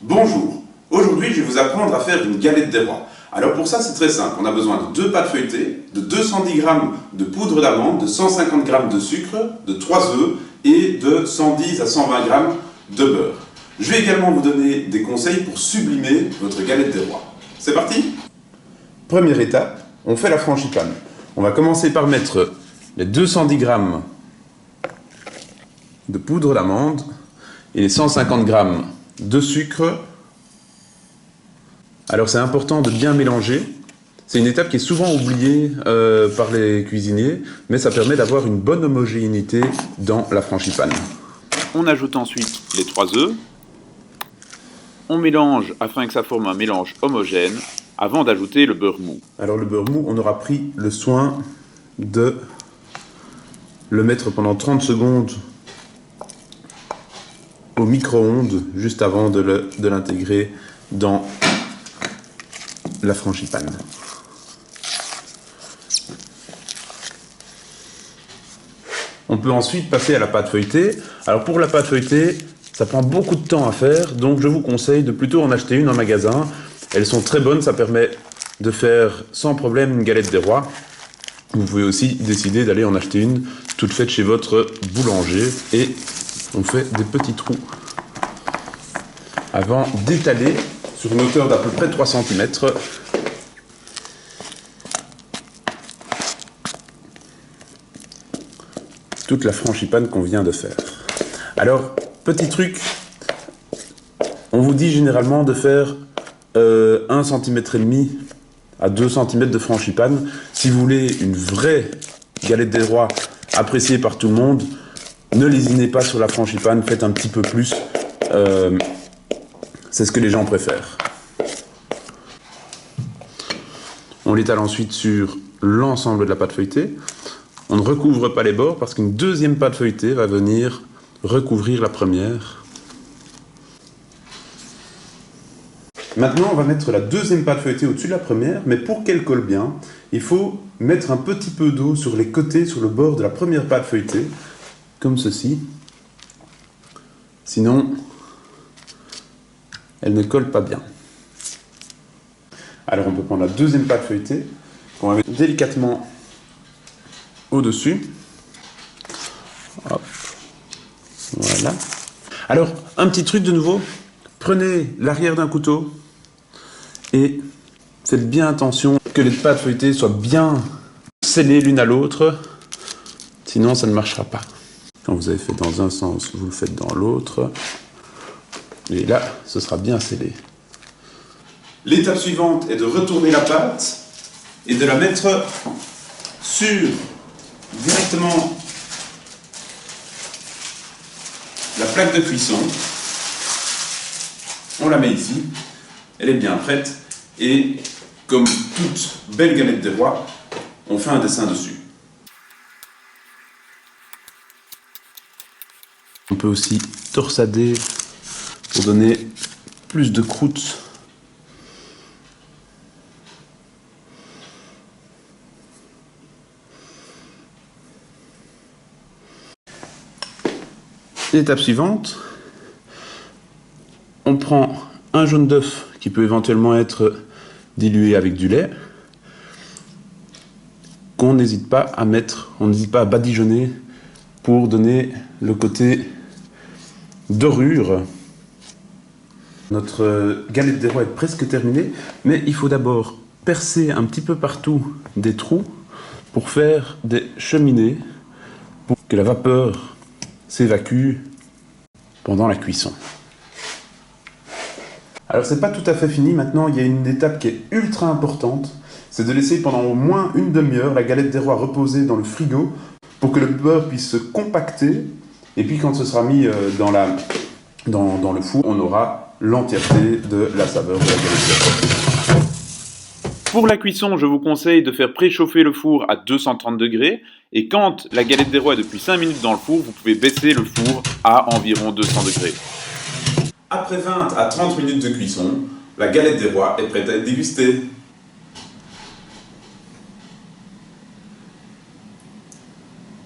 Bonjour, aujourd'hui je vais vous apprendre à faire une galette des rois. Alors pour ça c'est très simple, on a besoin de 2 pâtes feuilletées, de 210 g de poudre d'amande, de 150 g de sucre, de 3 œufs et de 110 à 120 g de beurre. Je vais également vous donner des conseils pour sublimer votre galette des rois. C'est parti? Première étape, on fait la frangipane. On va commencer par mettre les 210 g de poudre d'amande et les 150 g de sucre. Alors c'est important de bien mélanger. C'est une étape qui est souvent oubliée par les cuisiniers, mais ça permet d'avoir une bonne homogénéité dans la frangipane. On ajoute ensuite les 3 œufs. On mélange afin que ça forme un mélange homogène avant d'ajouter le beurre mou. Alors le beurre mou, on aura pris le soin de le mettre pendant 30 secondes au micro-ondes juste avant de l'intégrer dans la frangipane. On peut ensuite passer à la pâte feuilletée. Alors pour la pâte feuilletée, ça prend beaucoup de temps à faire, donc je vous conseille de plutôt en acheter une en magasin. Elles sont très bonnes, ça permet de faire sans problème une galette des rois. Vous pouvez aussi décider d'aller en acheter une toute faite chez votre boulanger et on fait des petits trous avant d'étaler sur une hauteur d'à peu près 3 cm. Toute la frangipane qu'on vient de faire. Alors, petit truc, on vous dit généralement de faire 1,5 cm à 2 cm de frangipane. Si vous voulez une vraie galette des rois appréciée par tout le monde, ne lésinez pas sur la frangipane, faites un petit peu plus. C'est ce que les gens préfèrent. On l'étale ensuite sur l'ensemble de la pâte feuilletée. On ne recouvre pas les bords parce qu'une deuxième pâte feuilletée va venir recouvrir la première. Maintenant, on va mettre la deuxième pâte feuilletée au-dessus de la première, mais pour qu'elle colle bien, il faut mettre un petit peu d'eau sur les côtés, sur le bord de la première pâte feuilletée, comme ceci. Sinon, elle ne colle pas bien. Alors on peut prendre la deuxième pâte feuilletée, qu'on va mettre délicatement au-dessus. Hop. Voilà. Alors, un petit truc de nouveau. Prenez l'arrière d'un couteau et faites bien attention que les pâtes feuilletées soient bien scellées l'une à l'autre. Sinon, ça ne marchera pas. Quand vous avez fait dans un sens, vous le faites dans l'autre. Et là, ce sera bien scellé. L'étape suivante est de retourner la pâte et de la mettre sur directement la plaque de cuisson. On la met ici, elle est bien prête et comme toute belle galette des rois, on fait un dessin dessus. On peut aussi torsader pour donner plus de croûte. L'étape suivante, on prend un jaune d'œuf qui peut éventuellement être dilué avec du lait, qu'on n'hésite pas à mettre, on n'hésite pas à badigeonner pour donner le côté dorure. Notre galette des rois est presque terminée, mais il faut d'abord percer un petit peu partout des trous pour faire des cheminées, pour que la vapeur s'évacue pendant la cuisson. Alors c'est pas tout à fait fini, maintenant il y a une étape qui est ultra importante, c'est de laisser pendant au moins une demi-heure la galette des rois reposer dans le frigo pour que le beurre puisse se compacter et puis quand ce sera mis dans le four, on aura l'entièreté de la saveur de la galette des rois. Pour la cuisson, je vous conseille de faire préchauffer le four à 230 degrés et quand la galette des rois est depuis 5 minutes dans le four, vous pouvez baisser le four à environ 200 degrés. Après 20 à 30 minutes de cuisson, la galette des rois est prête à être dégustée.